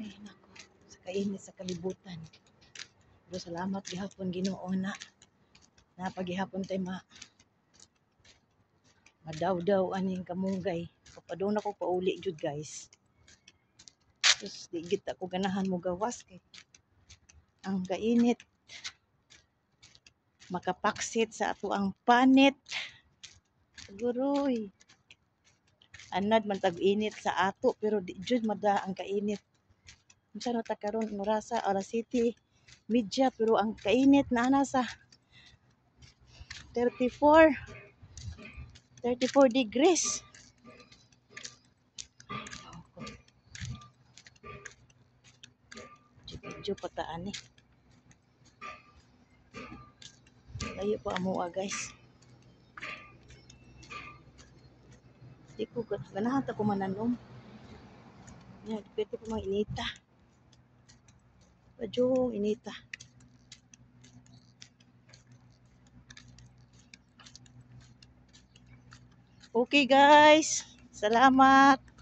Ay, nako. Sa kainit sa kalibutan. Pero salamat gihapon Ginoo na. Napagihapon tay madaw-daw aning kamunggay. Papaduna ko pauli jud guys. Tapos di gid ako ganahan mo gawas kay ang kainit. Makapaksit sa ato ang panit. Siguroy. Anad man tag-init sa ato pero di jud mada ang kainit. Unsa na ta karon orasa alas 7:30 pero ang kainit na ana sa 34 degrees. Medyo pataan eh. Layo pa amoa guys. Di ko ganahan ta ko mananom. Yan, pwede ko mang inita. Padyong inita. Okay guys. Salamat.